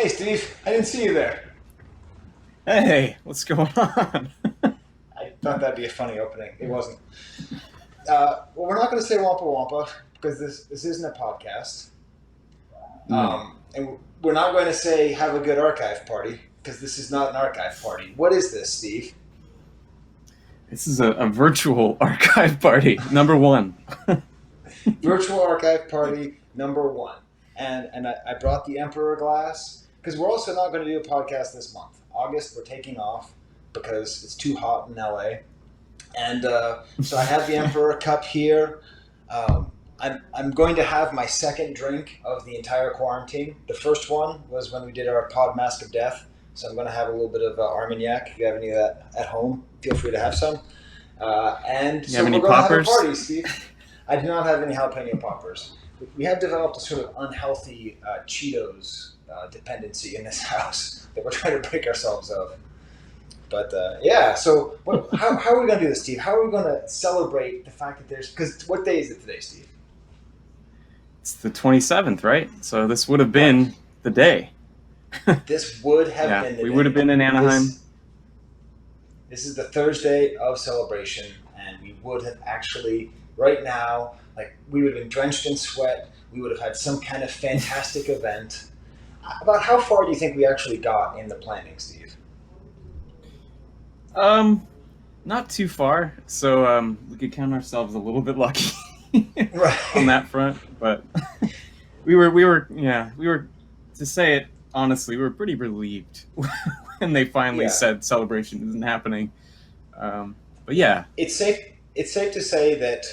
Hey, Steve, I didn't see you there. Hey, what's going on? I thought that'd be a funny opening. It wasn't. Well, we're not going to say Wampa Wampa because this isn't a podcast. No. And we're not going to say have a good archive party because this is not an archive party. What is this, Steve? This is a virtual archive party, number one. Virtual archive party number one. And I brought the Emperor glass because we're also not going to do a podcast this month. August, we're taking off because it's too hot in LA. And so I have the Emperor cup here. I'm going to have my second drink of the entire quarantine. The first one was when we did our pod mask of death. So I'm going to have a little bit of Armagnac. If you have any of that at home, feel free to have some. And You so have any we're going poppers? to have a party, Steve. I do not have any jalapeno poppers. We have developed a sort of unhealthy Cheetos dependency in this house that we're trying to break ourselves of. But yeah, so how are we going to do this, Steve? How are we going to celebrate the fact that there's... Because what day is it today, Steve? It's the 27th, right? So this would have been the day. This would have been the we day. would have been in Anaheim. This is the Thursday of celebration, and we would have actually, right now, like we would have been drenched in sweat. We would have had some kind of fantastic event. About how far do you think we actually got in the planning, Steve? Not too far. So we could count ourselves a little bit lucky Right. on that front. But we were to say it honestly, we were pretty relieved when they finally said celebration isn't happening. But yeah, It's safe to say that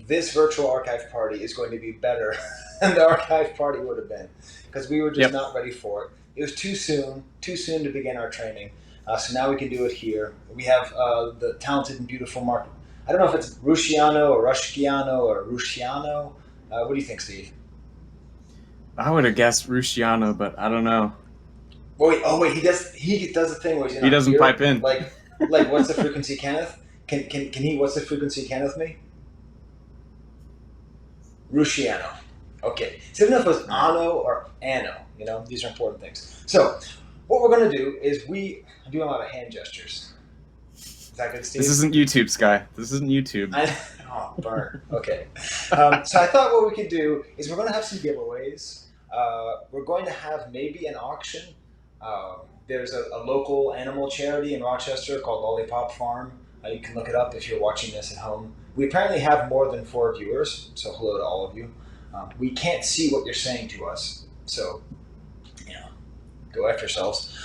this virtual archive party is going to be better than the archive party would have been because we were just not ready for it. It was too soon to begin our training. So now we can do it here. We have the talented and beautiful Mark. I don't know if it's Rusciano or Rusciano. What do you think, Steve? I would have guessed Rusciano, but I don't know. Wait, he does the thing where He doesn't pipe in. Like what's the frequency, Kenneth? Can he? What's the frequency, Kenneth? Me? Rusciano. Okay. So even if it was Ano or Ano, these are important things. So what we're going to do is I'm doing a lot of hand gestures. Is that good, Steve? This isn't YouTube, Skye. This isn't YouTube. Burn. Okay. So I thought what we could do is we're going to have some giveaways. We're going to have maybe an auction. There's a local animal charity in Rochester called Lollipop Farm. You can look it up if you're watching this at home. We apparently have more than 4 viewers, so hello to all of you. We can't see what you're saying to us, so go after yourselves.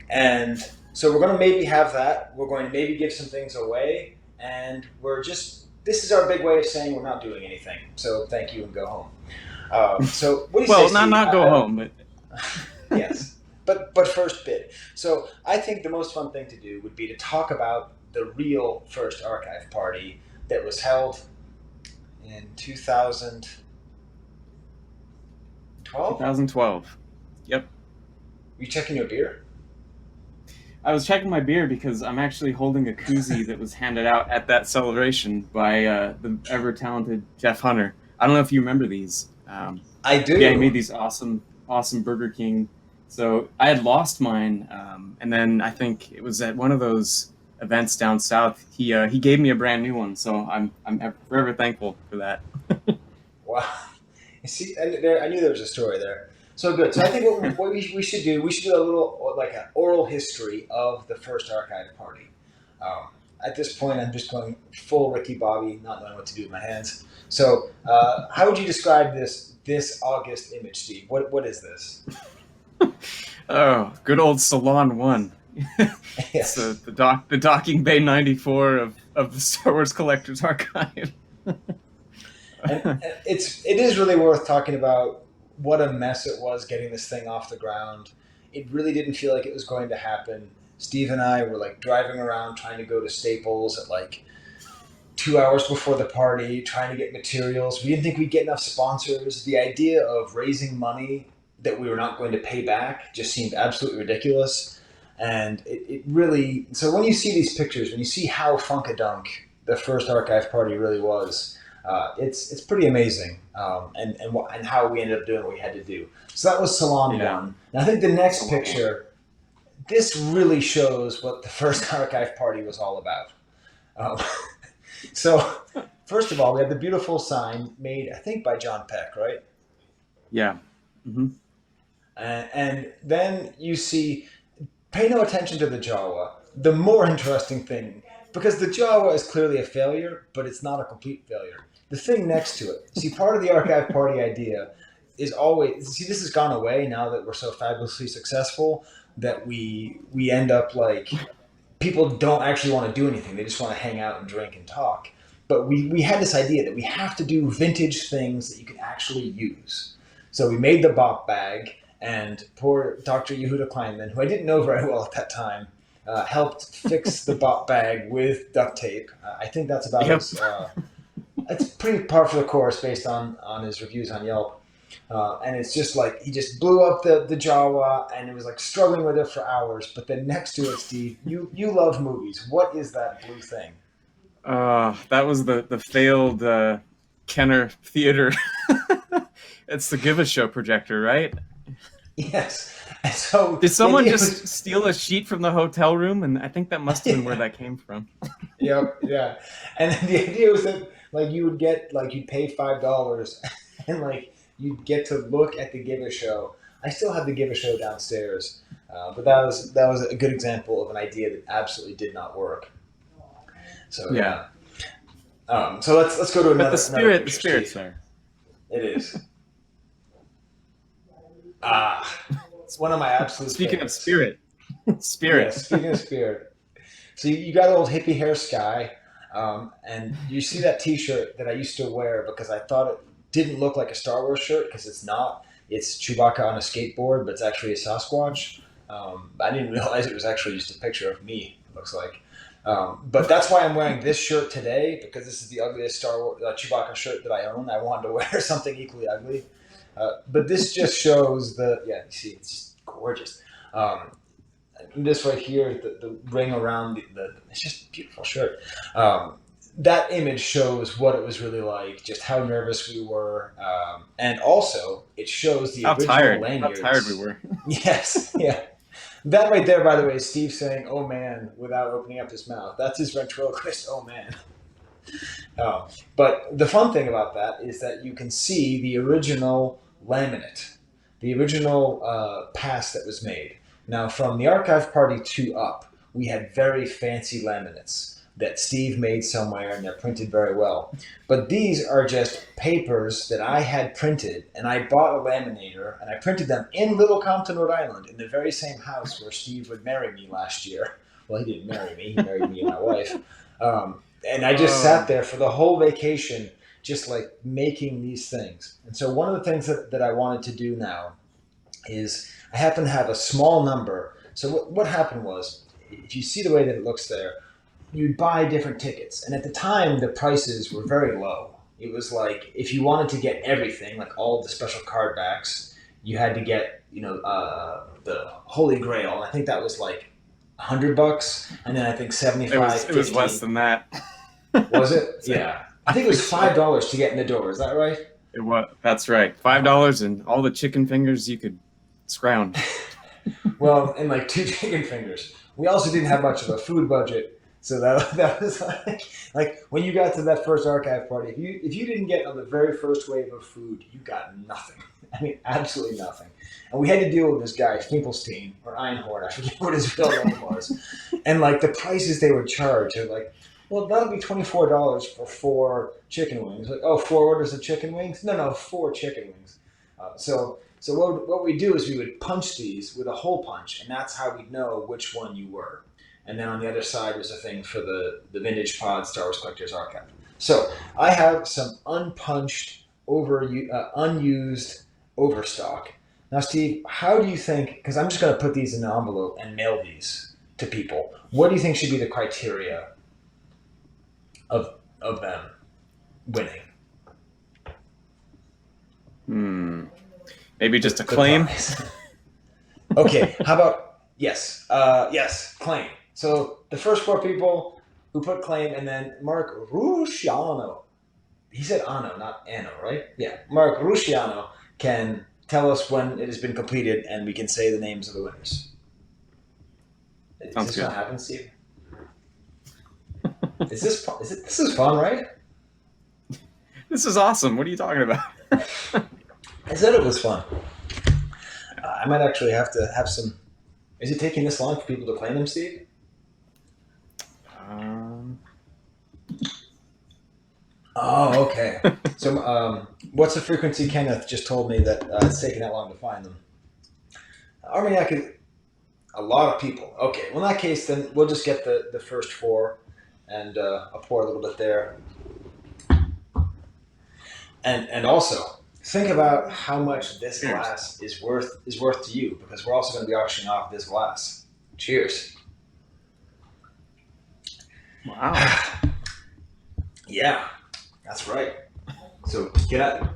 And so we're going to maybe have that. We're going to maybe give some things away, and this is our big way of saying we're not doing anything. So thank you and go home. So what do you say, Steve? Not go home, but yes. But first bit. So I think the most fun thing to do would be to talk about the real first archive party that was held in 2012? 2012. Yep. Were you checking your beer? I was checking my beer because I'm actually holding a koozie that was handed out at that celebration by the ever-talented Jeff Hunter. I don't know if you remember these. I do. Yeah, he made these awesome Burger King. So I had lost mine, and then I think it was at one of those events down south. He gave me a brand new one, so I'm forever thankful for that. Wow. See, I knew there was a story there. So good. So I think what we should do a little like an oral history of the first archive party. At this point, I'm just going full Ricky Bobby, not knowing what to do with my hands. So how would you describe this August image, Steve? What is this? Oh, good old Salon 1. Yes. So the docking bay 94 of the Star Wars Collector's Archive. And it is really worth talking about what a mess it was getting this thing off the ground. It really didn't feel like it was going to happen. Steve and I were like driving around trying to go to Staples at like 2 hours before the party, trying to get materials. We didn't think we'd get enough sponsors. The idea of raising money that we were not going to pay back just seemed absolutely ridiculous. And it really, so when you see these pictures, when you see how Funkadunk the first archive party really was, It's pretty amazing, and how we ended up doing what we had to do. So that was Salon Yeah. 1. Now I think the next Salon picture, this really shows what the first archive party was all about. Um, so first of all, we have the beautiful sign made, I think, by John Peck, right? Yeah. Mm-hmm. And then you see, pay no attention to the Jawa. The more interesting thing, because the Jawa is clearly a failure, but it's not a complete failure. The thing next to it, see, part of the archive party idea is always, see, this has gone away now that we're so fabulously successful that we end up like, people don't actually want to do anything. They just want to hang out and drink and talk. But we had this idea that we have to do vintage things that you can actually use. So we made the bop bag, and poor Dr. Yehuda Kleinman, who I didn't know very well at that time, helped fix the bop bag with duct tape. I think that's about Yep. as it's pretty par for the course based on his reviews on Yelp. And it's just like he just blew up the Jawa, and it was like struggling with it for hours. But then next to it, Steve, you love movies. What is that blue thing? That was the failed Kenner Theater. It's the Give a Show projector, right? Yes. And so Did someone the idea just was- steal a sheet from the hotel room? And I think that must have been where that came from. Yep, yeah. And the idea was that like you would get like you'd pay $5 and like you'd get to look at the Give a Show. I still have the Give a Show downstairs, but that was a good example of an idea that absolutely did not work. So Yeah. So let's go to another. But the another picture, spirit's Steve. there. It is. It's one of my absolute. Speaking of favorites. spirit. Yeah, speaking of spirit. So you got old hippie hair Skye, and you see that T-shirt that I used to wear because I thought it didn't look like a Star Wars shirt because it's not. It's Chewbacca on a skateboard, but it's actually a Sasquatch. I didn't realize it was actually just a picture of me. It looks like. But that's why I'm wearing this shirt today, because this is the ugliest Star Wars Chewbacca shirt that I own. I wanted to wear something equally ugly. But this just shows you see, it's just gorgeous. This right here, the ring around it's just a beautiful shirt. That image shows what it was really like, just how nervous we were. And also, it shows the original lanyards. How tired we were. Yes, yeah. That right there, by the way, is Steve saying, "Oh man," without opening up his mouth. That's his ventriloquist, "Oh man." But the fun thing about that is that you can see the original laminate, the original pass that was made. Now, from the archive party 2 up, we had very fancy laminates that Steve made somewhere, and they're printed very well. But these are just papers that I had printed, and I bought a laminator, and I printed them in Little Compton, Rhode Island, in the very same house where Steve would marry me last year. Well, he didn't marry me. He married me and my wife. And I just sat there for the whole vacation, just like making these things. And so one of the things that I wanted to do now is I happen to have a small number. So what happened was, if you see the way that it looks there, you'd buy different tickets. And at the time, the prices were very low. It was like, if you wanted to get everything, like all the special card backs, you had to get, the Holy Grail. And I think that was like $100. And then I think 75. It was less than that. Was it? Yeah. I think it was $5 to get in the door. Is that right? It was. That's right. $5 and all the chicken fingers you could scrounge. Well, and like 2 chicken fingers. We also didn't have much of a food budget. So that was like when you got to that first archive party, if you didn't get on the very first wave of food, you got nothing. I mean, absolutely nothing. And we had to deal with this guy, Finkelstein, or Einhorn, I forget what his real name was. And like the prices they would charge are like, well, that'll be $24 for 4 chicken wings. Like, oh, 4 orders of chicken wings? No, 4 chicken wings. So what we do is we would punch these with a hole punch, and that's how we'd know which one you were. And then on the other side was a thing for the Vintage Pod Star Wars Collector's Archive. So I have some unpunched, unused overstock. Now, Steve, how do you think, because I'm just going to put these in an envelope and mail these to people, what do you think should be the criteria of them winning? Maybe just a claim. Okay, how about, yes, claim. So the first 4 people who put claim, and then Mark Rusciano. he said Anno, not Anno, right? Yeah. Mark Rusciano can tell us when it has been completed, and we can say the names of the winners. Sounds Is this good. what happens, Steve? This is fun, right? This is awesome. What are you talking about? I said it was fun. I might actually have to have some. Is it taking this long for people to claim them, Steve? Oh, okay. So, what's the frequency? Kenneth just told me that it's taking that long to find them. Armagnac is a lot of people. Okay, well, in that case, then we'll just get the first 4, and I'll pour a little bit there. And also, think about how much this glass is worth to you, because we're also going to be auctioning off this glass. Cheers. Wow. Yeah, that's right. So get at it.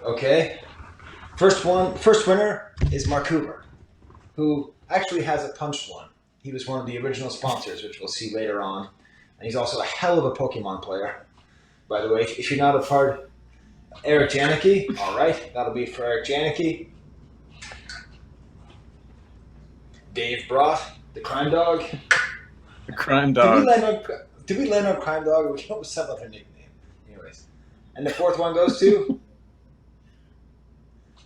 Okay. First winner is Mark Cooper, who actually has a punched one. He was one of the original sponsors, which we'll see later on. And he's also a hell of a Pokemon player. By the way, if you're not a part, Eric Janicki, all right, that'll be for Eric Janicki. Dave Brott, the crime dog. The crime dog. Did we land on crime dog, or we came up with some other nickname? Anyways. And the fourth one goes to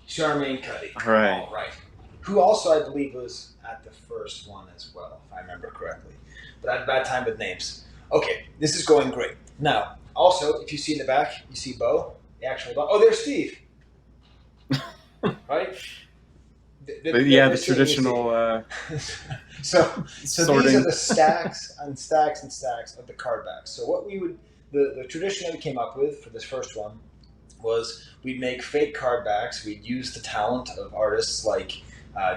Charmaine Cuddy. All right. All right. Who also, I believe, was at the first one as well, if I remember correctly. But I had a bad time with names. Okay, this is going great. Now, also, if you see in the back, you see Bo, the actual dog. Oh, there's Steve. Right? The traditional so sorting. These are the stacks and stacks and stacks of the card backs. So what we would, the tradition that we came up with for this first one was we'd make fake card backs. We'd use the talent of artists like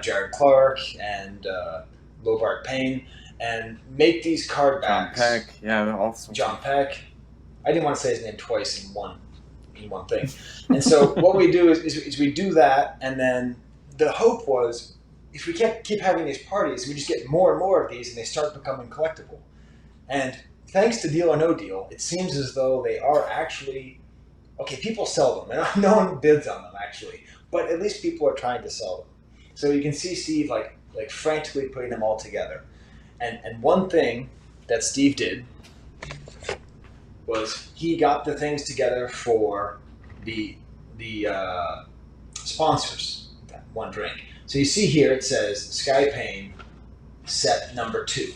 Jared Clark and Zola Paine and make these card backs. John Peck, yeah, also. John Peck. I didn't want to say his name twice in one thing. And so what we do is we do that, and then the hope was if we keep having these parties, we just get more and more of these, and they start becoming collectible. And thanks to Deal or No Deal, it seems as though they are actually okay. People sell them, and no one bids on them actually, but at least people are trying to sell them. So you can see Steve like frantically putting them all together. And one thing that Steve did was he got the things together for the sponsors, that one drink. So you see here it says Skye Paine set number 2.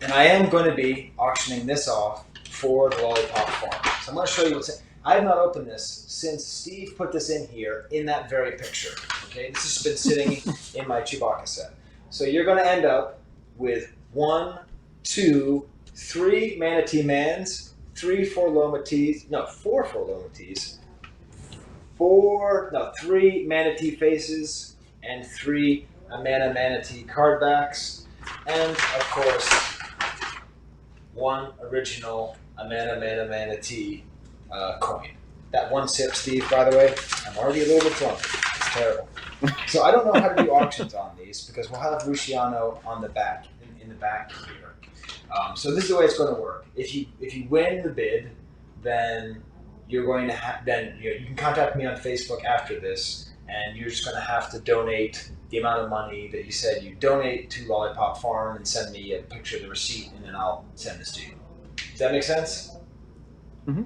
And I am going to be auctioning this off for the Lollipop Farm. So I'm going to show you what's in. I have not opened this since Steve put this in here in that very picture. Okay, this has been sitting in my Chewbacca set. So you're going to end up with 1, 2, 3 Manatee Mans, 3 Forlomatees, no, 4 Forlomatees, 3 Manatee Faces, and 3 Amana Manatee card backs, and of course, 1 original Amana Manatee coin. That one sip, Steve, by the way, I'm already a little bit drunk. It's terrible. So I don't know how to do auctions on these because we'll have Rusciano on the back, in the back here. So this is the way it's going to work. If you win the bid, then you're going to you can contact me on Facebook after this, and you're just going to have to donate the amount of money that you said you donate to Lollipop Farm and send me a picture of the receipt, and then I'll send this to you. Does that make sense? Mm-hmm.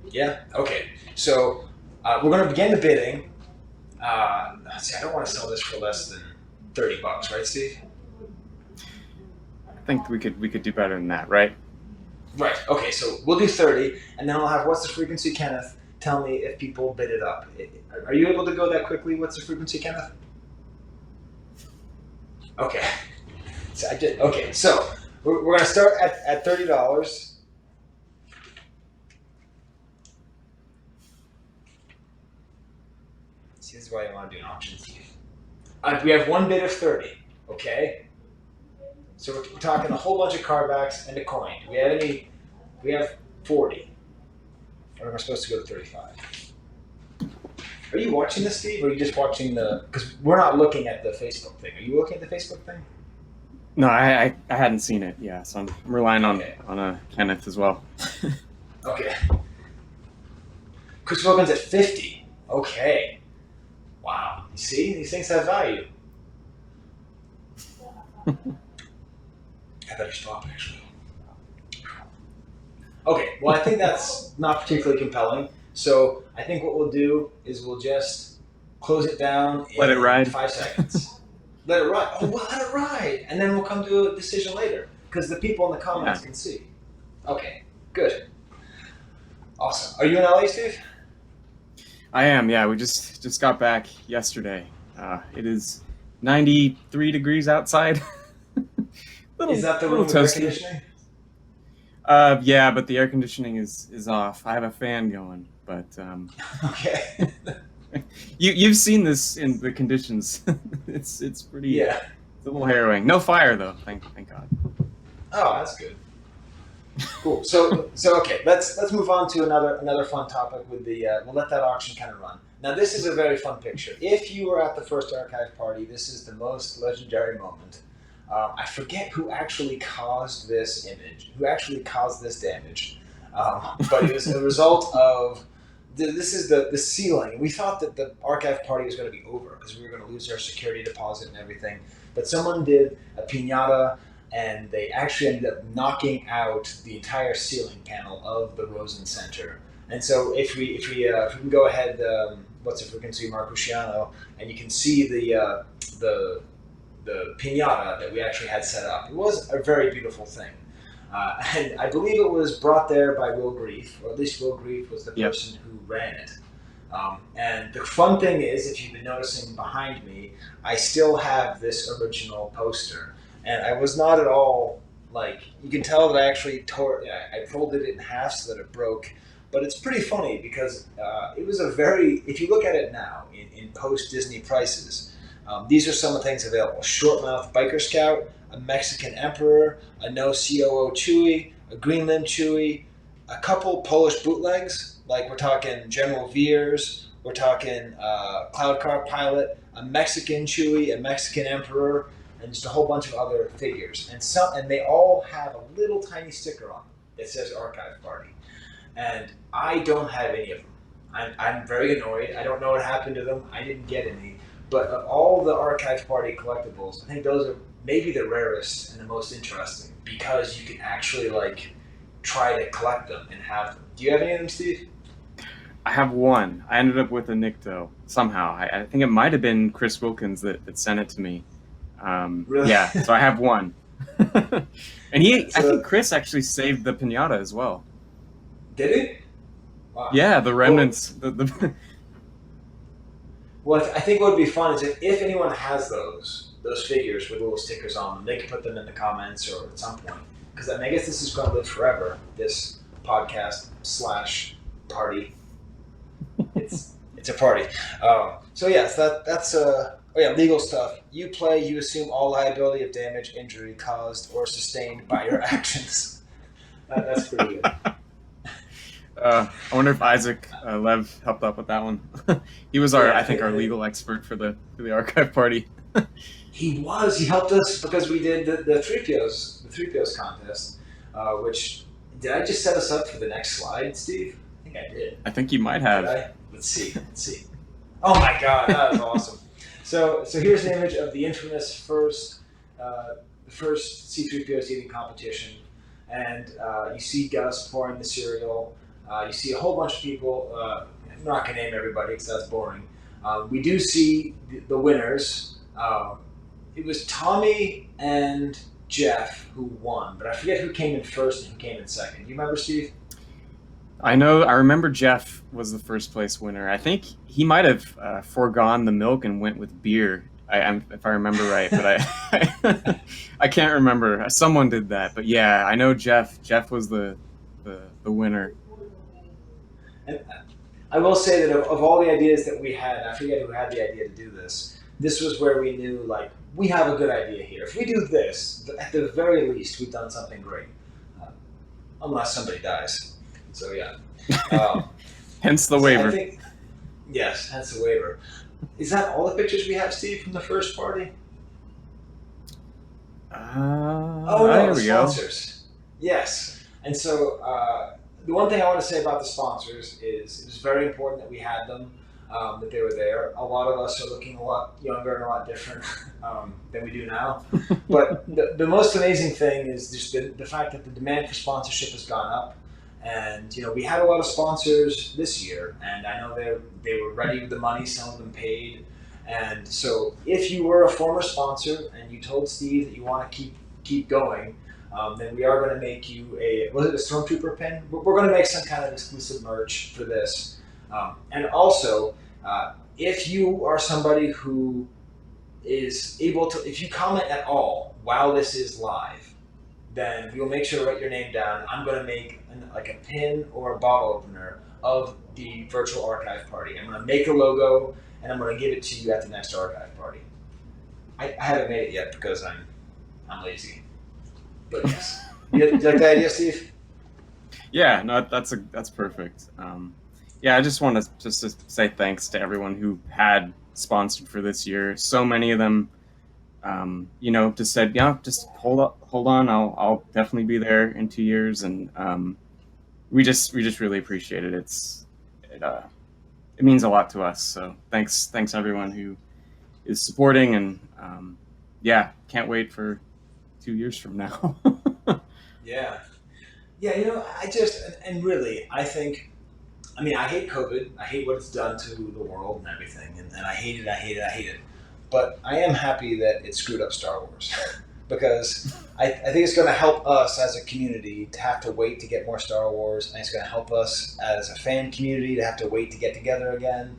Yeah? Okay. So we're going to begin the bidding. See, I don't want to sell this for less than $30, right, Steve? I think we could do better than that, right? Right. Okay, so we'll do 30, and then I'll have What's the Frequency, Kenneth, tell me if people bid it up. Are you able to go that quickly? What's the frequency, Kenneth? Okay. So I did. Okay, so we're going to start at $30. See, this is why you want to do an auction, Steve. We have one bid of 30, okay? So we're talking a whole bunch of card backs and a coin. Do we have any? We have 40. Or am I supposed to go to 35? Are you watching this, Steve, or are you just watching the... Because we're not looking at the Facebook thing. Are you looking at the Facebook thing? No, I hadn't seen it, yeah, so I'm relying on Kenneth as well. Okay. Chris Wilkins at 50. Okay. Wow. You see, these things have value. I better stop, actually. Okay, well, I think that's not particularly compelling. So I think what we'll do is we'll just close it down in Let it ride. 5 seconds. Let it ride. Oh, we'll let it ride. And then we'll come to a decision later because the people in the comments can see. Okay, good. Awesome. Are you in LA, Steve? I am, yeah. We just got back yesterday. It is 93 degrees outside. Is that the room with air conditioning? Yeah, but the air conditioning is off. I have a fan going, but Okay. you've seen this in the conditions. it's pretty. Yeah. It's a little harrowing. No fire though. Thank God. Oh, that's good. Cool. So okay, let's move on to another fun topic with the. We'll let that auction kind of run. Now, this is a very fun picture. If you were at the first archive party, this is the most legendary moment. I forget who actually caused this image, who actually caused this damage, but it was a result of. This is the ceiling. We thought that the archive party was going to be over because we were going to lose our security deposit and everything. But someone did a piñata, and they actually ended up knocking out the entire ceiling panel of the Rosen Center. And so if we can go ahead, if we can see Mark Rusciano, and you can see the piñata that we actually had set up. It was a very beautiful thing. And I believe it was brought there by Will Grief, or at least Will Grief was the person who ran it. And the fun thing is, if you've been noticing behind me, I still have this original poster. And I was not at all, you can tell that I actually I folded it in half so that it broke. But it's pretty funny because it was if you look at it now, in post-Disney prices, these are some of the things available. Short-mouth Biker Scout, a Mexican Emperor, a No COO Chewie, a Greenland Chewie, a couple Polish bootlegs, we're talking General Veers, we're talking Cloud Car Pilot, a Mexican Chewie, a Mexican Emperor, and just a whole bunch of other figures. And they all have a little tiny sticker on them that says Archive Party. And I don't have any of them. I'm very annoyed. I don't know what happened to them. I didn't get any. But of all the Archive Party collectibles, I think those are maybe the rarest and the most interesting because you can actually try to collect them and have them. Do you have any of them, Steve? I have one. I ended up with a Nikto somehow. I think it might have been Chris Wilkins that sent it to me. Really? Yeah, so I have one. And I think Chris actually saved the piñata as well. Did he? Wow. Yeah, the remnants. Well, I think what would be fun is if anyone has those figures with little stickers on them, they can put them in the comments or at some point. Because I guess this is going to live forever, this podcast / party. It's a party. So yes, that's legal stuff. You play, you assume all liability of damage, injury caused or sustained by your actions. That's pretty good. I wonder if Isaac Lev helped out with that one. He was our legal expert for the archive party. He was. He helped us because we did the 3POs contest. Which did I just set us up for the next slide, Steve? I think I did. I think you might have. Did I? Let's see. Oh my God, that was awesome. So here's an image of the infamous first C3PO seating competition, and you see Gus pouring the cereal. You see a whole bunch of people. I'm not going to name everybody because that's boring. We do see the winners. It was Tommy and Jeff who won, but I forget who came in first and who came in second. Do you remember, Steve? I remember Jeff was the first place winner. I think he might have foregone the milk and went with beer, if I remember right, but I can't remember. Someone did that, but yeah, I know Jeff. Jeff was the winner. And I will say that of all the ideas that we had, I forget who had the idea to do this. This was where we knew, we have a good idea here. If we do this, at the very least, we've done something great. Unless somebody dies. So, yeah. Hence the waiver. Yes, hence the waiver. Is that all the pictures we have, Steve, from the first party? No, there we sponsors. Go. Yes. And so The one thing I want to say about the sponsors is it was very important that we had them, that they were there. A lot of us are looking a lot younger and a lot different than we do now. But the most amazing thing is just the fact that the demand for sponsorship has gone up. And we had a lot of sponsors this year, and I know they were ready with the money. Some of them paid, and so if you were a former sponsor and you told Steve that you want to keep going, then we are going to make you was it a Stormtrooper pin? We're going to make some kind of exclusive merch for this. And also, if you are somebody who is able to, if you comment at all while this is live, then we'll make sure to write your name down. I'm going to make like a pin or a bottle opener of the virtual archive party. I'm going to make a logo, and I'm going to give it to you at the next archive party. I haven't made it yet because I'm lazy. But yes. You like the idea, Steve? Yeah, no, that's perfect. Yeah, I just want to say thanks to everyone who had sponsored for this year. So many of them, just said, yeah, just hold on, I'll definitely be there in 2 years, and we just really appreciate it. It means a lot to us. So thanks everyone who is supporting, and can't wait for 2 years from now. Yeah. Yeah, and really, I think, I hate COVID. I hate what it's done to the world and everything. And I hate it. But I am happy that it screwed up Star Wars. Because I think it's going to help us as a community to have to wait to get more Star Wars. And it's going to help us as a fan community to have to wait to get together again.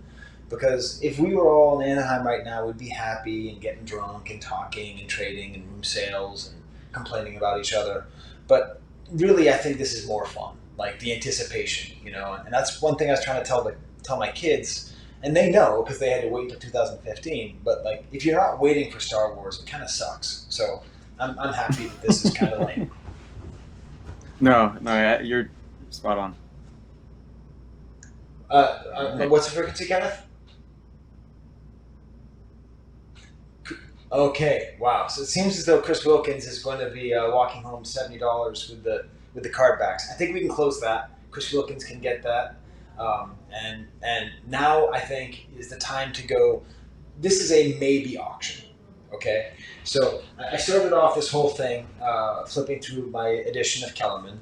Because if we were all in Anaheim right now, we'd be happy and getting drunk and talking and trading and room sales and complaining about each other. But really, I think this is more fun, like the anticipation, and that's one thing I was trying to tell my kids, and they know because they had to wait until 2015. But like, if you're not waiting for Star Wars, it kind of sucks. So I'm happy that this is kind of lame. No, you're spot on. What's the frequency, Kenneth? Okay, wow. So it seems as though Chris Wilkins is going to be walking home $70 with the card backs. I think we can close that. Chris Wilkins can get that, and now I think is the time to go. This is a maybe auction, okay? So I started off this whole thing flipping through my edition of Kellerman,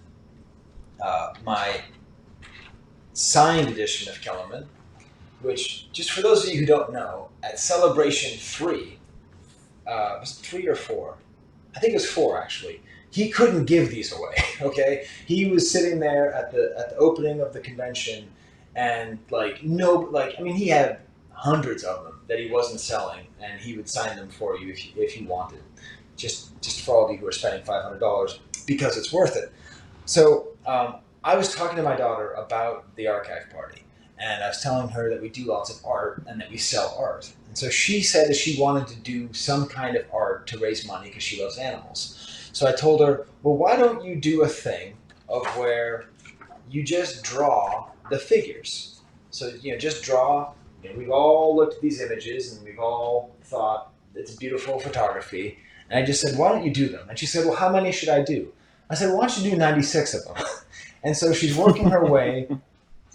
my signed edition of Kellerman, which, just for those of you who don't know, at Celebration 3. Was it 3 or 4? I think it was 4 actually. He couldn't give these away. Okay, he was sitting there at the opening of the convention, and he had hundreds of them that he wasn't selling, and he would sign them for you if you wanted. Just for all of you who are spending $500 because it's worth it. So I was talking to my daughter about the archive party, and I was telling her that we do lots of art and that we sell art. And so she said that she wanted to do some kind of art to raise money because she loves animals. So I told her, well, why don't you do a thing of where you just draw the figures? So, just draw. We've all looked at these images and we've all thought it's beautiful photography. And I just said, why don't you do them? And she said, well, how many should I do? I said, why don't you do 96 of them? And so she's working her way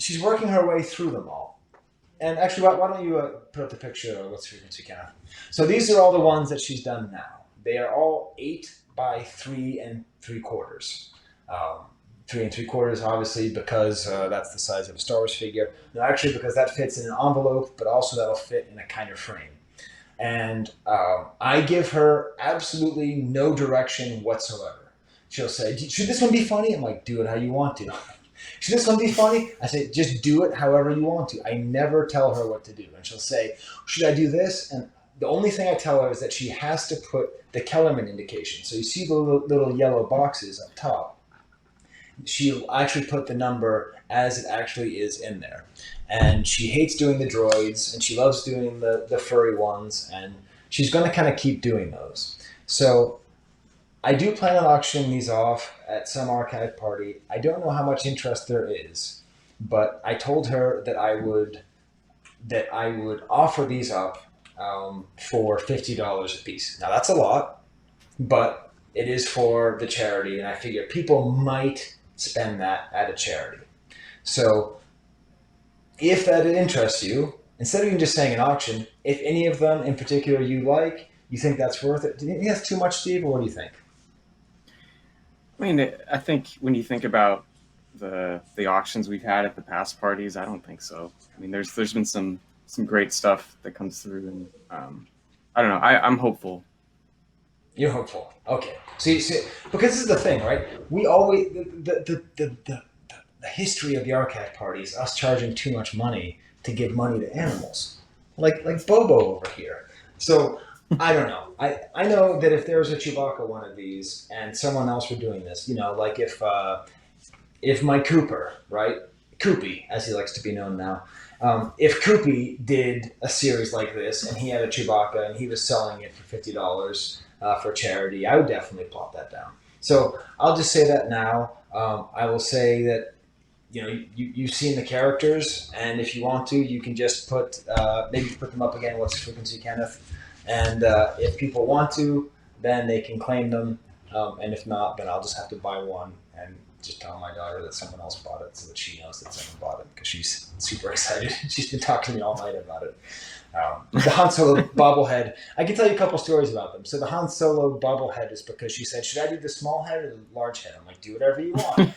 through them all. And actually, why don't you put up the picture of what's frequency count? So these are all the ones that she's done now. They are all 8 by 3 3/4. 3 3/4, obviously, because that's the size of a Star Wars figure. No, actually, because that fits in an envelope, but also that'll fit in a kind of frame. And I give her absolutely no direction whatsoever. She'll say, should this one be funny? I'm like, do it how you want to. Should this one be funny? I say, just do it however you want to. I never tell her what to do. And she'll say, should I do this? And the only thing I tell her is that she has to put the Kellerman indication. So you see the little yellow boxes up top. She'll actually put the number as it actually is in there. And she hates doing the droids, and she loves doing the furry ones, and she's going to kind of keep doing those. So I do plan on auctioning these off at some archive party. I don't know how much interest there is, but I told her that I would offer these up for $50 a piece. Now that's a lot, but it is for the charity, and I figure people might spend that at a charity. So if that interests you, instead of even just saying an auction, if any of them in particular you think that's worth it. Do you think that's too much, Steve, or what do you think? I mean, I think when you think about the auctions we've had at the past parties, I don't think so. I mean, there's been some great stuff that comes through, and I don't know. I'm hopeful. You're hopeful. Okay. So you see, because this is the thing, right? We always the history of the archive parties, us charging too much money to give money to animals, like Bobo over here. So I don't know. I know that if there was a Chewbacca one of these and someone else were doing this, like if my Cooper, right, Koopy as he likes to be known now, if Koopy did a series like this and he had a Chewbacca and he was selling it for $50 for charity, I would definitely plot that down. So I'll just say that now. I will say that you've seen the characters, and if you want to, you can just maybe put them up again. What's the frequency, Kenneth? And if people want to, then they can claim them. And if not, then I'll just have to buy one and just tell my daughter that someone else bought it so that she knows that someone bought it, because she's super excited. She's been talking to me all night about it. The Han Solo bobblehead, I can tell you a couple stories about them. So the Han Solo bobblehead is because she said, should I do the small head or the large head? I'm like, do whatever you want.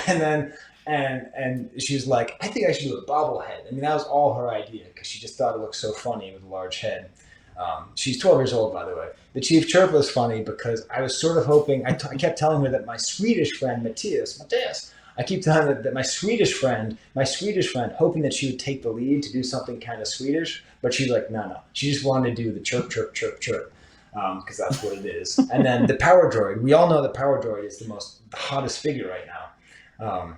And then and she was like, I think I should do a bobblehead. I mean, that was all her idea because she just thought it looked so funny with a large head. She's 12 years old, by the way. The Chief Chirp was funny because I was sort of hoping, I kept telling her that my Swedish friend, Matthias, I keep telling her that my Swedish friend, hoping that she would take the lead to do something kind of Swedish, but she's like, no. She just wanted to do the chirp, chirp, chirp, chirp, because that's what it is. And then the Power Droid, we all know the Power Droid is the hottest figure right now.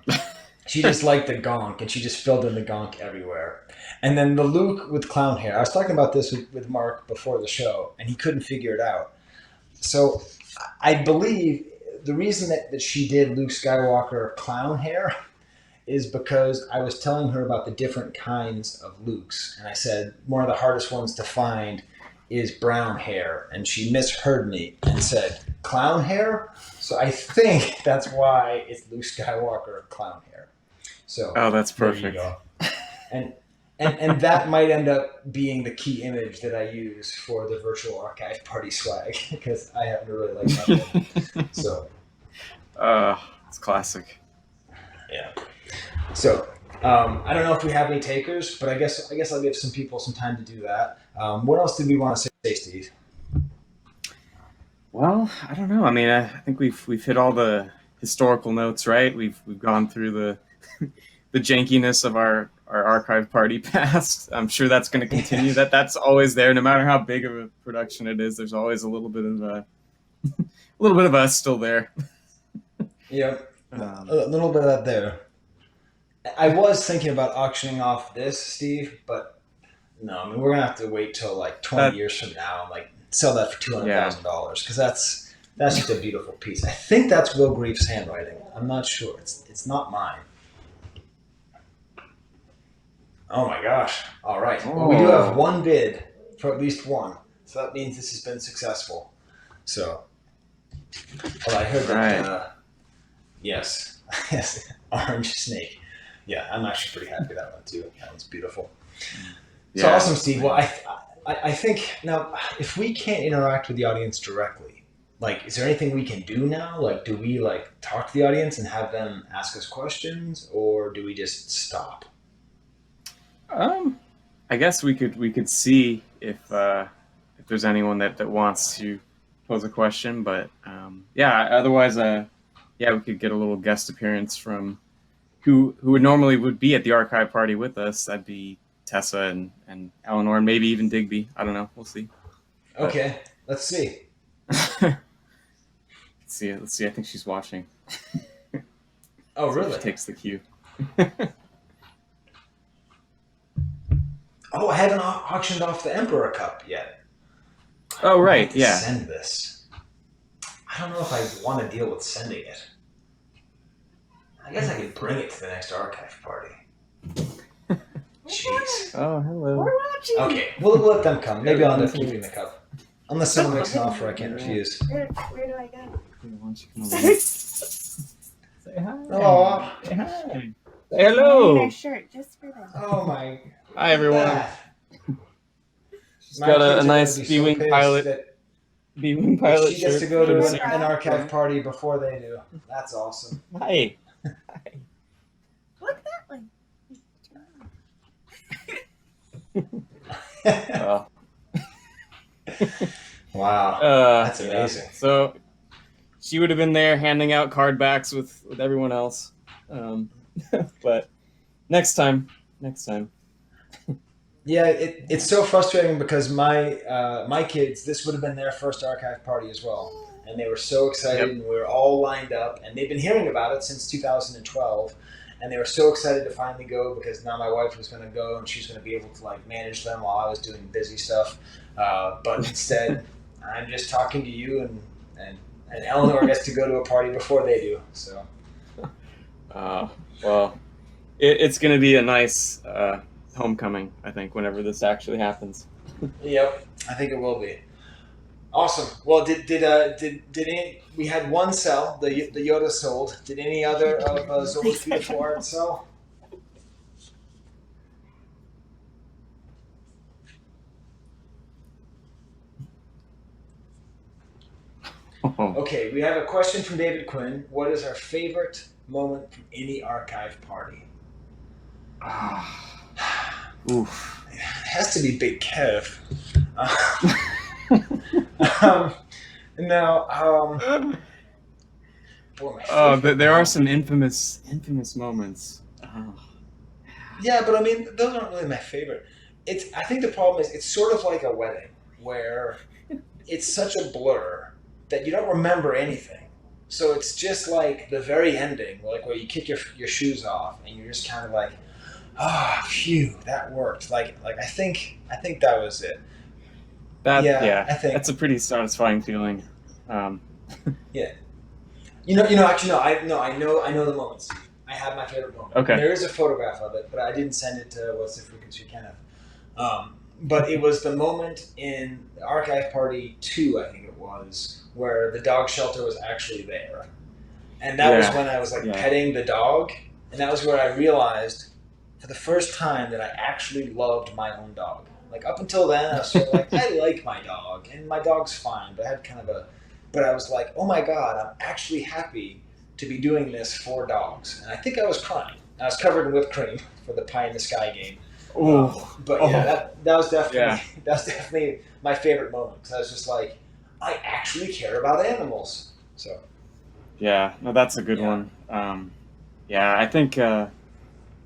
She just liked the gonk, and she just filled in the gonk everywhere. And then the Luke with clown hair. I was talking about this with Mark before the show, and he couldn't figure it out. So I believe the reason that she did Luke Skywalker clown hair is because I was telling her about the different kinds of Lukes. And I said, one of the hardest ones to find is brown hair. And she misheard me and said, clown hair? So I think that's why it's Luke Skywalker clown hair. So that's perfect. There you go. And that might end up being the key image that I use for the virtual archive party swag, because I happen to really like that one. So, it's classic. Yeah. So I don't know if we have any takers, but I guess I'll give some people some time to do that. What else did we want to say, Steve? Well, I don't know. I mean, I think we've hit all the historical notes, right? We've gone through the the jankiness of our archive party past. I'm sure that's going to continue. That's always there, no matter how big of a production it is. There's always a little bit of us still there. Yeah, a little bit of that there. I was thinking about auctioning off this, Steve, but no. I mean, we're gonna have to wait till like 20 years from now and like sell that for $200,000, because that's just a beautiful piece. I think that's Will Grief's handwriting. I'm not sure. It's not mine. Oh my gosh. All right. Well, we do have one bid for at least one. So that means this has been successful. So, well, I heard that, yes, orange snake. Yeah, I'm actually pretty happy with that one too. That one's beautiful. So awesome, Steve. Well, I think now, if we can't interact with the audience directly, like, is there anything we can do now? Like, do we like talk to the audience and have them ask us questions, or do we just stop? I guess we could see if there's anyone that wants to pose a question, but otherwise, we could get a little guest appearance from who would be at the archive party with us. That'd be Tessa and Eleanor, and maybe even Digby. I don't know. We'll see. Okay, let's see. Let's see. I think she's watching. Oh, really? She takes the cue. Oh, I haven't auctioned off the Emperor Cup yet. Oh, right, yeah. Send this. I don't know if I want to deal with sending it. I guess I could bring it to the next archive party. Jeez. Oh, hello. We're watching. Okay, we'll let them come. Maybe I'll end up keeping the cup. Unless someone makes an offer I can't refuse. Where do I go? Why don't you come over? Say hi. Aw. Say hi. Say Wearing hello. a shirt just for them. Oh my. Hi, everyone. that. She's My got kids a are gonna nice be so B-Wing pissed pilot that B-Wing pilot she gets shirt. to go to Hey, an Brad. archive party before they do. That's awesome. Hi. Look that way. Oh. Wow. That's amazing. So she would have been there handing out card backs with everyone else. But next time. Yeah, it's so frustrating because my kids, this would have been their first archive party as well, and they were so excited, Yep. and we were all lined up, and they've been hearing about it since 2012, and they were so excited to finally go because now my wife was going to go and she's going to be able to like manage them while I was doing busy stuff, but instead I'm just talking to you and Eleanor gets to go to a party before they do. So. Well, it's going to be a nice homecoming, I think, whenever this actually happens. Yep, I think it will be. Awesome. Well, did any, we had one cell, the Yoda sold. Did any other of Zola's beautiful art sell? Okay, we have a question from David Quinn. What is our favorite moment from any archive party? Oof. It has to be Big Kev. There are some infamous moments. Yeah, but I mean, those aren't really my favorite. I think the problem is it's sort of like a wedding where it's such a blur that you don't remember anything. So it's just like the very ending, like where you kick your shoes off and you're just kind of like, phew, that worked. Like I think that was it. I think that's a pretty satisfying feeling. Yeah. Actually, no. I know the moments. I have my favorite moment. Okay. There is a photograph of it, but I didn't send it to What's the Frequency, Kenneth. But it was the moment in Archive Party 2, I think it was, where the dog shelter was actually there. And that was when I was petting the dog, and that was where I realized for the first time that I actually loved my own dog. Like up until then, I was sort of like, I like my dog, and my dog's fine, but I had but I was like, oh my God, I'm actually happy to be doing this for dogs. And I think I was crying. I was covered in whipped cream for the Pie in the Sky game. That was definitely my favorite moment because I was just like, I actually care about animals. So. Yeah, no, that's a good one. I think the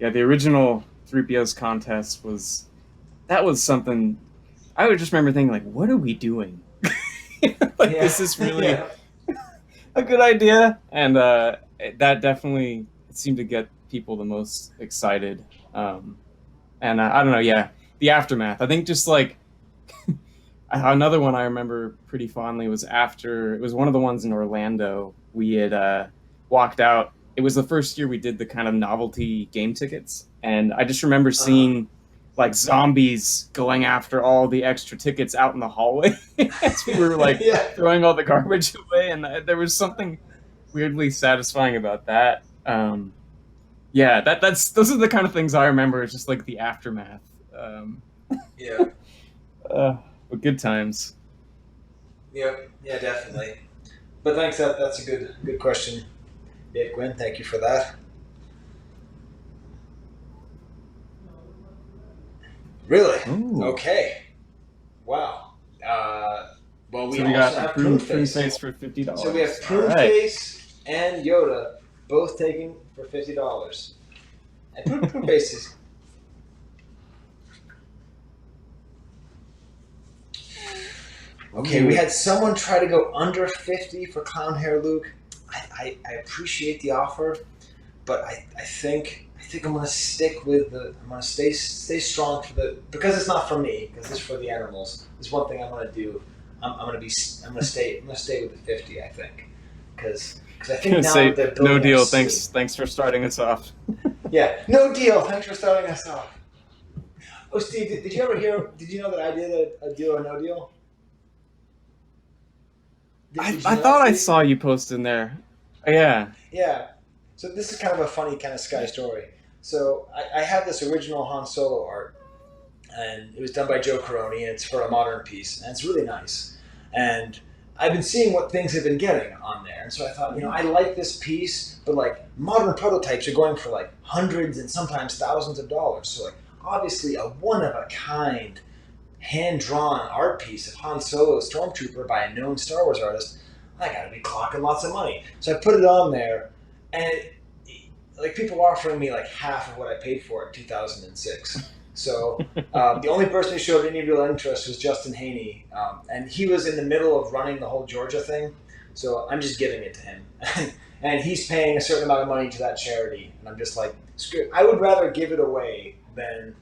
original 3PO's contest was something. I would just remember thinking like, what are we doing? This is really a good idea, and that definitely seemed to get people the most excited. And I don't know, the aftermath. I think just like another one I remember pretty fondly was after it was one of the ones in Orlando. We had walked out. It was the first year we did the kind of novelty game tickets, and I just remember seeing like zombies going after all the extra tickets out in the hallway as we were like throwing all the garbage away, and there was something weirdly satisfying about that. Those are the kind of things I remember. It's just like the aftermath. But good times. Yeah, definitely. But thanks. That's a good question, Dave Quinn. Thank you for that. Really? Ooh. Okay. Wow. Well, we so also got have Prune Face for $50. So we have Prune Face and Yoda both taken for $50. And Prune Face is. Okay, we had someone try to go under 50 for Clown Hair Luke. I appreciate the offer, but I think I'm gonna stick with I'm gonna stay strong because it's not for me, because it's for the animals. There's one thing I'm gonna do. I'm gonna stay with the 50. I think because I think now say, they're no deal. City. Thanks for starting us off. Yeah, no deal. Thanks for starting us off. Oh, Steve, did you ever hear? Did you know that I did a deal or no deal? I thought I saw you post in there. Yeah. Yeah. So this is kind of a funny kind of Skye story. So I have this original Han Solo art, and it was done by Joe Caroni, and it's for a modern piece, and it's really nice. And I've been seeing what things have been getting on there, and so I thought, I like this piece, but like modern prototypes are going for like hundreds and sometimes thousands of dollars. So like obviously a one of a kind, hand drawn art piece of Han Solo Stormtrooper by a known Star Wars artist, I gotta be clocking lots of money. So I put it on there, and like people are offering me like half of what I paid for it in 2006. So the only person who showed any real interest was Justin Haney, and he was in the middle of running the whole Georgia thing. So I'm just giving it to him, and he's paying a certain amount of money to that charity, and I'm just like, screw. I would rather give it away than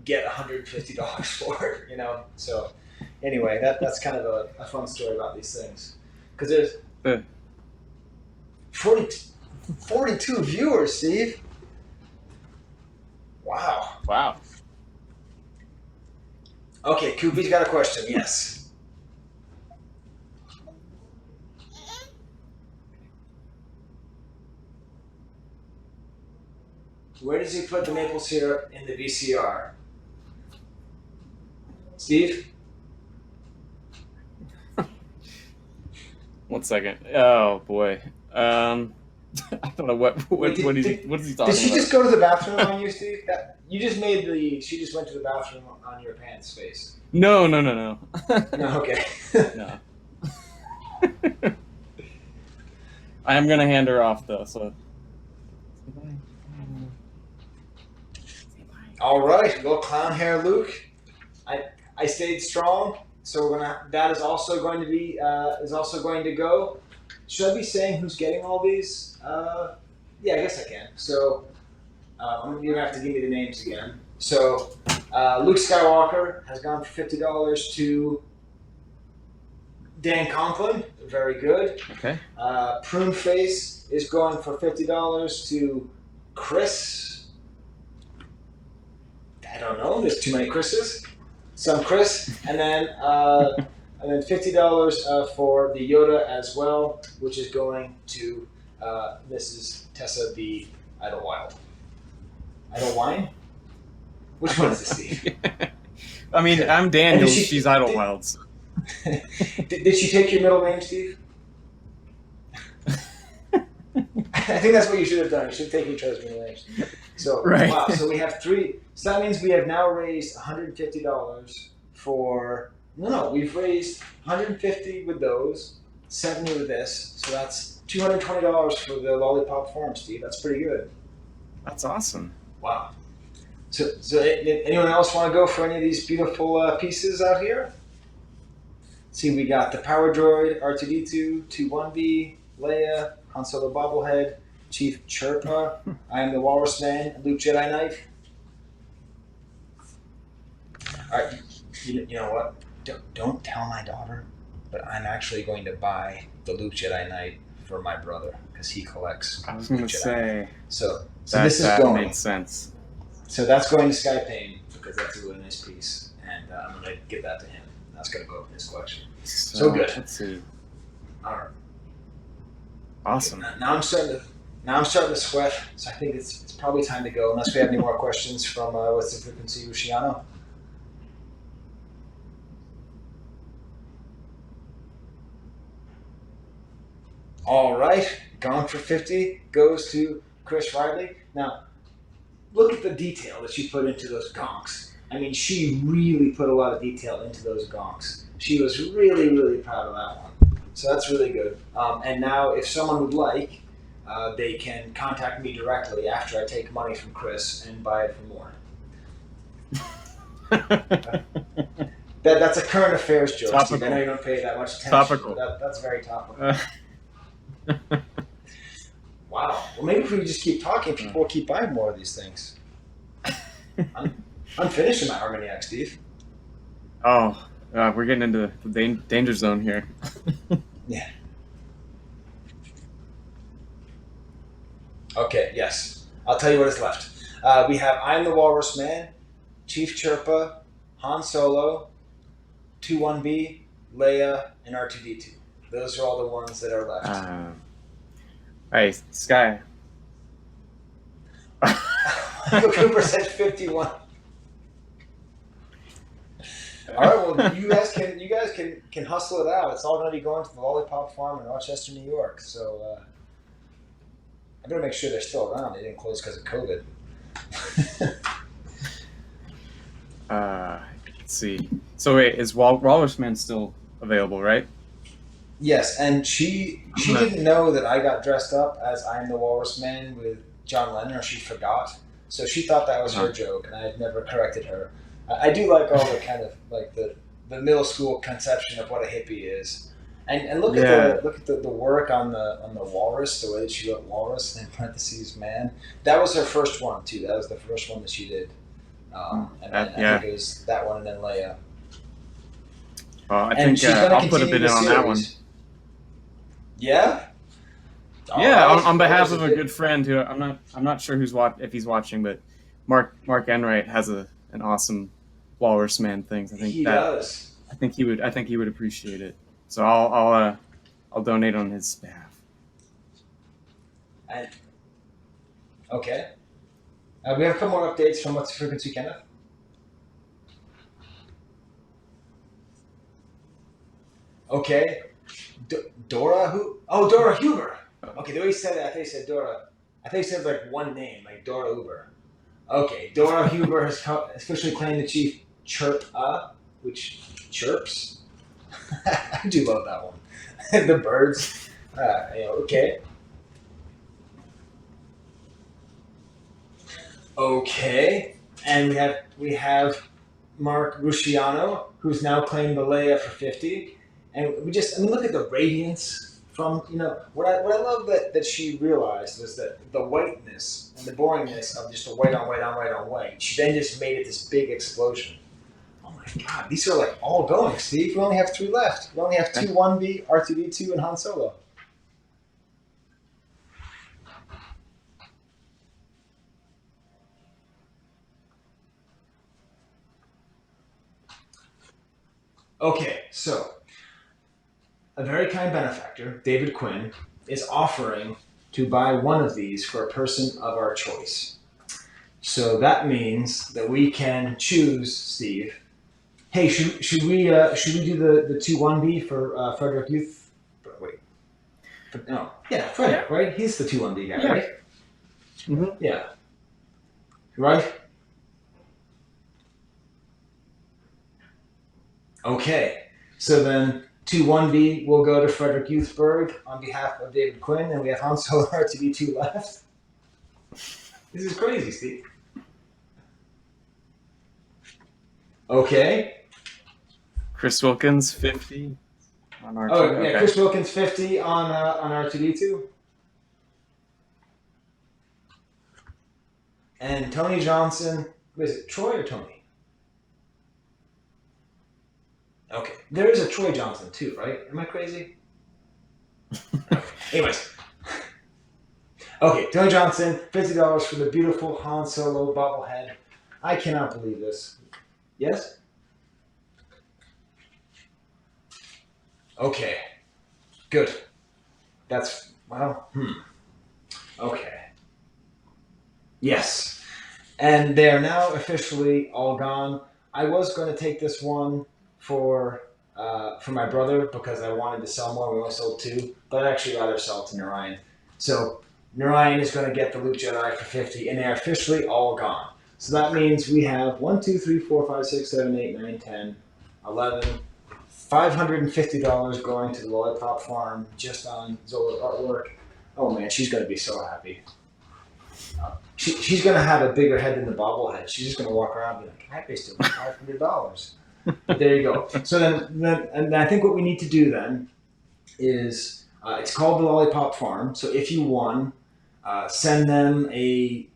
get $150 for it, So anyway, that's kind of a fun story about these things, because there's 42 viewers, Steve. Wow. Okay, Koopy's got a question. Yes. Where does he put the maple syrup in the VCR? Steve? 1 second. Oh boy. I don't know what is he talking about? Did she just go to the bathroom on you, Steve? She just went to the bathroom on your pants space. No. No, okay. No. I am gonna hand her off though, so. All right, little clown hair Luke. I stayed strong, so that is also going to go. Should I be saying who's getting all these? Yeah, I guess I can. So you're gonna have to give me the names again. So Luke Skywalker has gone for $50 to Dan Conklin. Very good. Okay. Prune Face is going for $50 to Chris. I don't know. There's too many Chris's. Some Chris, and then $50 for the Yoda as well, which is going to Mrs. Tessa B. Idlewild. Idlewine? Which one is this, Steve? I mean, Okay. I'm Daniel. And She's Idlewild. So. Did she take your middle name, Steve? I think that's what you should have done. You should have taken each other's middle names. So, Right. Wow. So we have three. So that means we have now raised $150 for. No, we've raised $150 with those, $70 with this. So that's $220 for the Lollipop Farm, Steve. That's pretty good. That's awesome. Wow. So anyone else want to go for any of these beautiful pieces out here? See, we got the Power Droid, R2D2, 2-1B, Leia, Han Solo Bobblehead, Chief Chirpa, I Am the Walrus Man, Luke Jedi Knight. All right, you know what? Don't tell my daughter, but I'm actually going to buy the Luke Jedi Knight for my brother because he collects. I was going to say So that, this is that going. made sense. So that's going to Skye Paine because that's a really nice piece, and I'm going to give that to him. That's going to go in his collection. So good. Let's see. All right. Awesome. Now I'm starting to sweat, so I think it's probably time to go. Unless we have any more questions from What's the Frequency, Rusciano. All right, gone for 50 goes to Chris Riley. Now, look at the detail that she put into those gonks. I mean, she really put a lot of detail into those gonks. She was really, really proud of that one. So that's really good. And now, if someone would like, they can contact me directly after I take money from Chris and buy it for more. That's a current affairs joke, Steve. I know you don't pay that much attention. Topical. That's very topical. Wow. Well, maybe if we just keep talking, people will keep buying more of these things. I'm finishing my Armagnac, Steve. Oh, we're getting into the danger zone here. Yeah. Okay, yes. I'll tell you what is left. We have I Am the Walrus Man, Chief Chirpa, Han Solo, 2-1B, Leia, and R2D2. Those are all the ones that are left. Hey, Skye. Michael Cooper said 51. All right, well, you guys can hustle it out. It's all going to be going to the Lollipop Farm in Rochester, New York. So I better make sure they're still around. They didn't close because of COVID. Let's see. So wait, is Walrus Man still available, right? Yes, and she didn't know that I got dressed up as I am the Walrus Man with John Lennon, or she forgot. So she thought that was her joke, and I had never corrected her. I do like all the kind of like the middle school conception of what a hippie is, and look at the work on the walrus, the way that she wrote walrus and in parentheses man. That was her first one too. That was the first one that she did, I think it was that one and then Leia. I think I'll put a bid in on that one. Yeah. Yeah, on behalf of a good friend who I'm not sure if he's watching, but Mark Enright has an awesome Walrus Man thing. I think he does. I think he would appreciate it. So I'll donate on his behalf. Okay. We have a couple more updates from What's the Frequency, Kenneth? Okay. Dora who? Oh, Dora Huber. Okay, the way you said it, I thought you said Dora. I thought you said like one name, like Dora Uber. Okay, Dora Huber has officially claimed the chief chirp, which chirps. I do love that one. The birds. Okay. Okay, and we have Mark Rusciano, who's now claimed the Leia for 50, and look at the radiance from what I love that she realized was that the whiteness and the boringness of just a white on white on white on white. She then just made it this big explosion. Oh my God, these are like all going, Steve. We only have 3 left. We only have 2 1B, R2D2, and Han Solo. Okay, so a very kind benefactor, David Quinn, is offering to buy one of these for a person of our choice. So that means that we can choose, Steve. Hey, should we do the 2 1B for Frederick Youth? Wait. Frederick, right? He's the 2 1B guy, right? Mm-hmm. Yeah. Right? Okay. So then 2 1B will go to Frederick Youthberg on behalf of David Quinn, and we have Han Solo R2D2 left. This is crazy, Steve. Okay. Chris Wilkins 50 on R2. Oh yeah, okay. Chris Wilkins 50 on R2D2. And Tony Johnson, was it Troy or Tony? Okay, there is a Troy Johnson too, right? Am I crazy? Anyways. Okay, Tony Johnson, $50 for the beautiful Han Solo bobblehead. I cannot believe this. Yes? Okay. Good. That's, Okay. Yes. And they are now officially all gone. I was going to take this one for my brother because I wanted to sell more. We only sold 2, but I'd actually rather sell to Narayan. So Narayan is going to get the Luke Jedi for 50, and they are officially all gone. So that means we have 1, 2, 3, 4, 5, 6, 7, 8, 9, 10, 11, $550 going to the Lollipop Farm just on Zola's artwork. Oh man, she's going to be so happy. She's going to have a bigger head than the bobblehead. She's just going to walk around and be like, I paid still $500. But there you go. So then, and I think what we need to do then is it's called the Lollipop Farm. So if you won, send them a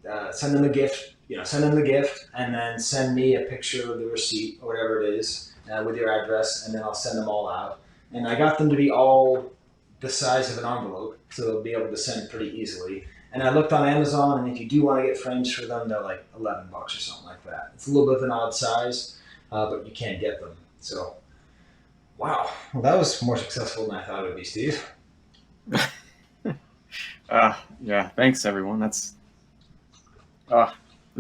gift. Send them the gift, and then send me a picture of the receipt or whatever it is with your address, and then I'll send them all out. And I got them to be all the size of an envelope, so they'll be able to send pretty easily. And I looked on Amazon, and if you do want to get frames for them, they're like $11 or something like that. It's a little bit of an odd size. But you can't get them. So, wow. Well, that was more successful than I thought it would be, Steve. Yeah. Thanks, everyone. This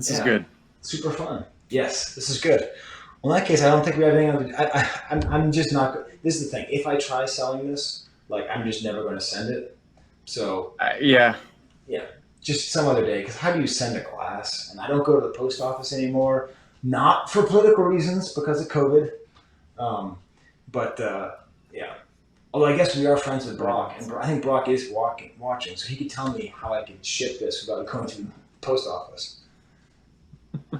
This is good. Super fun. Yes, this is good. Well, in that case, I don't think we have anything. I'm just not. This is the thing. If I try selling this, like, I'm just never going to send it. So Yeah. Just some other day. Because how do you send a glass? And I don't go to the post office anymore. Not for political reasons, because of COVID. Yeah. Although I guess we are friends with Brock, and I think Brock is watching, so he could tell me how I could ship this without going to the post office.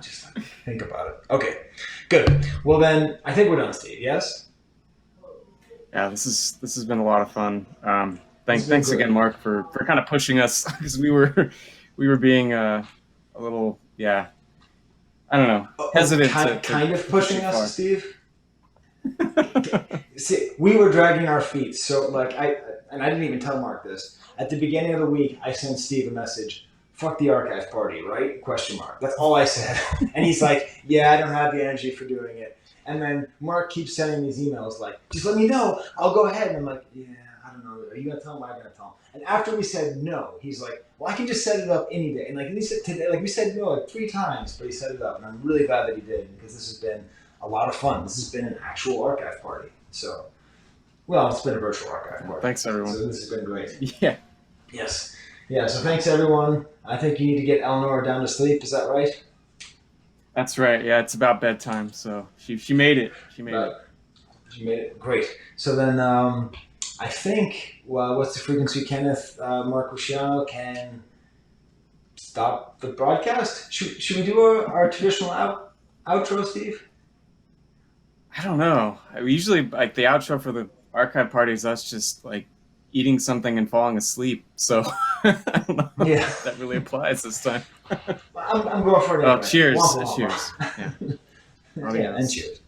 Just like, think about it. Okay, good. Well then, I think we're done, Steve. Yes. Yeah, this has been a lot of fun. Thanks again, Mark, for kind of pushing us, because we were being a little, I don't know, hesitant. Kind of pushing us, Steve. See, we were dragging our feet. So like I didn't even tell Mark this. At the beginning of the week, I sent Steve a message. Fuck the archive party, right? ? That's all I said. And he's like, yeah, I don't have the energy for doing it. And then Mark keeps sending these emails like, just let me know. I'll go ahead. And I'm like, yeah, I don't know. Are you going to tell him? Am I going to tell him? And after we said no, he's like, well, I can just set it up any day. And like he said today, like we said no like 3 times, but he set it up. And I'm really glad that he did, because this has been a lot of fun. This has been an actual archive party. So, well, it's been a virtual archive party. Thanks, everyone. So this has been great. Yeah. Yes. Yeah, so thanks, everyone. I think you need to get Eleanor down to sleep. Is that right? That's right. Yeah, it's about bedtime. So she made it. She made it. She made it. Great. So then I think, what's the frequency, Kenneth? Mark Rusciano can stop the broadcast? Should we do our traditional outro, Steve? I don't know. We usually, like, the outro for the archive party is us just like eating something and falling asleep. So I don't know if that really applies this time. I'm going for it anyway. Oh, cheers. Cheers. Yeah. Yeah, and cheers.